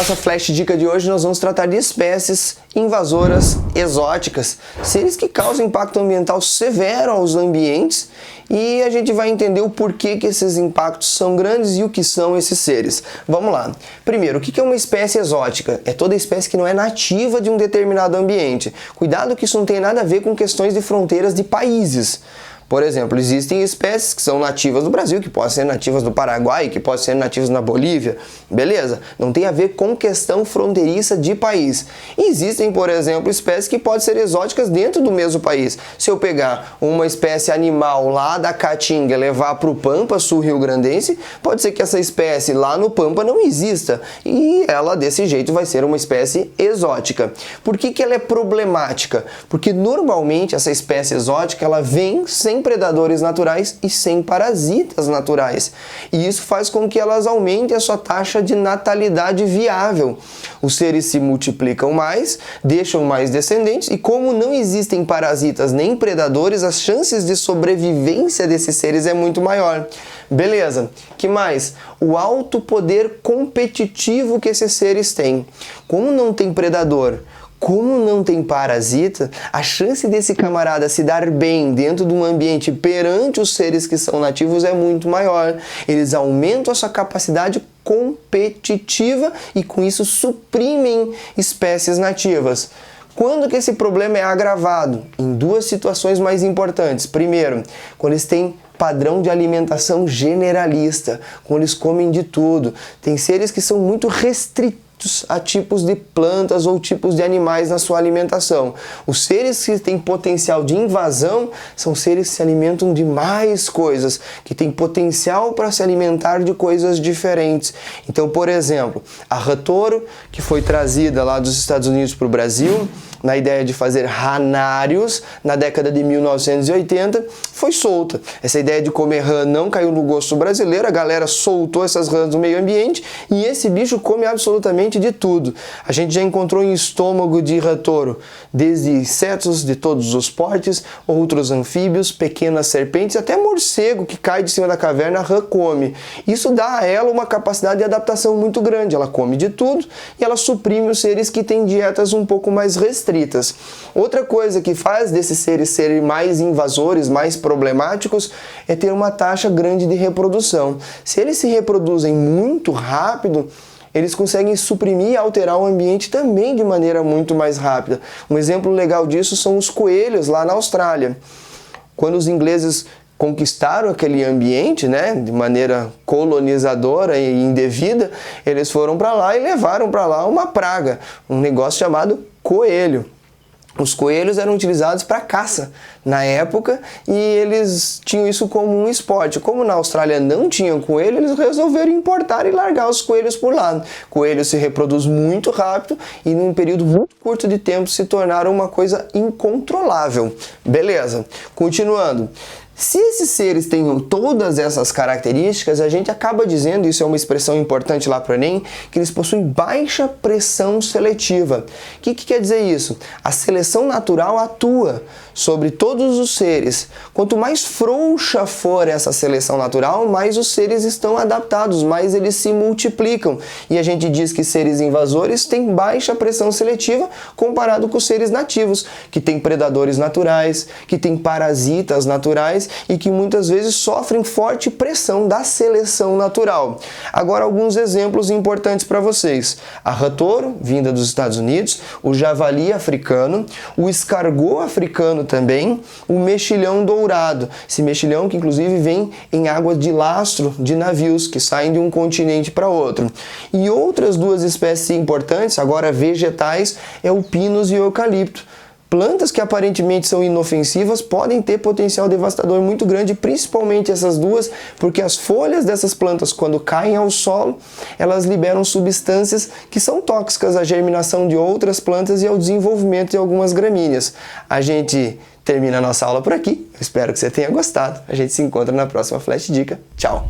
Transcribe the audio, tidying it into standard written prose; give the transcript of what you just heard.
nossa Flash Dica de hoje nós vamos tratar de espécies invasoras exóticas, seres que causam impacto ambiental severo aos ambientes, e a gente vai entender o porquê que esses impactos são grandes e o que são esses seres. Vamos lá. Primeiro, o que é uma espécie exótica? É toda espécie que não é nativa de um determinado ambiente. Cuidado que isso não tem nada a ver com questões de fronteiras de países. Por exemplo, existem espécies que são nativas do Brasil, que podem ser nativas do Paraguai, que podem ser nativas na Bolívia, beleza? Não tem a ver com questão fronteiriça de país. E existem, por exemplo, espécies que podem ser exóticas dentro do mesmo país. Se eu pegar uma espécie animal lá da Caatinga e levar para o Pampa sul-rio-grandense, pode ser que essa espécie lá no Pampa não exista. E ela, desse jeito, vai ser uma espécie exótica. Por que ela é problemática? Porque normalmente essa espécie exótica ela vem sem predadores naturais e sem parasitas naturais. E isso faz com que elas aumentem a sua taxa de natalidade viável. Os seres se multiplicam mais, deixam mais descendentes e como não existem parasitas nem predadores, as chances de sobrevivência desses seres é muito maior. Beleza, que mais? O alto poder competitivo que esses seres têm. Como não tem predador, como não tem parasita, a chance desse camarada se dar bem dentro de um ambiente perante os seres que são nativos é muito maior. Eles aumentam a sua capacidade competitiva e com isso suprimem espécies nativas. Quando que esse problema é agravado? Em duas situações mais importantes. Primeiro, quando eles têm padrão de alimentação generalista, quando eles comem de tudo. Tem seres que são muito restritos a tipos de plantas ou tipos de animais na sua alimentação. Os seres que têm potencial de invasão são seres que se alimentam de mais coisas, que têm potencial para se alimentar de coisas diferentes. Então, por exemplo, a rã touro, que foi trazida lá dos Estados Unidos para o Brasil, na ideia de fazer ranários, na década de 1980, foi solta. Essa ideia de comer rã não caiu no gosto brasileiro, a galera soltou essas rãs no meio ambiente e esse bicho come absolutamente de tudo. A gente já encontrou em estômago de rã touro, desde insetos de todos os portes, outros anfíbios, pequenas serpentes, até morcego que cai de cima da caverna, a rã come. Isso dá a ela uma capacidade de adaptação muito grande, ela come de tudo e ela suprime os seres que têm dietas um pouco mais restritas. Outra coisa que faz desses seres serem mais invasores, mais problemáticos, é ter uma taxa grande de reprodução. Se eles se reproduzem muito rápido, eles conseguem suprimir e alterar o ambiente também de maneira muito mais rápida. Um exemplo legal disso são os coelhos lá na Austrália. Quando os ingleses conquistaram aquele ambiente, né, de maneira colonizadora e indevida, eles foram para lá e levaram para lá uma praga, um negócio chamado coelho. Os coelhos eram utilizados para caça na época e eles tinham isso como um esporte. Como na Austrália não tinham coelho, eles resolveram importar e largar os coelhos por lá. Coelho se reproduz muito rápido e num período muito curto de tempo se tornaram uma coisa incontrolável. Beleza, continuando. Se esses seres têm todas essas características, a gente acaba dizendo, isso é uma expressão importante lá para o Enem, que eles possuem baixa pressão seletiva. O que quer dizer isso? A seleção natural atua sobre todos os seres. Quanto mais frouxa for essa seleção natural, mais os seres estão adaptados, mais eles se multiplicam. E a gente diz que seres invasores têm baixa pressão seletiva comparado com os seres nativos, que têm predadores naturais, que têm parasitas naturais, e que muitas vezes sofrem forte pressão da seleção natural. Agora alguns exemplos importantes para vocês. A rã touro, vinda dos Estados Unidos, o javali africano, o escargot africano também, o mexilhão dourado. Esse mexilhão que inclusive vem em águas de lastro de navios que saem de um continente para outro. E outras duas espécies importantes, agora vegetais, é o pinus e o eucalipto. Plantas que aparentemente são inofensivas podem ter potencial devastador muito grande, principalmente essas duas, porque as folhas dessas plantas, quando caem ao solo, elas liberam substâncias que são tóxicas à germinação de outras plantas e ao desenvolvimento de algumas gramíneas. A gente termina a nossa aula por aqui. Eu espero que você tenha gostado. A gente se encontra na próxima Flash Dica. Tchau!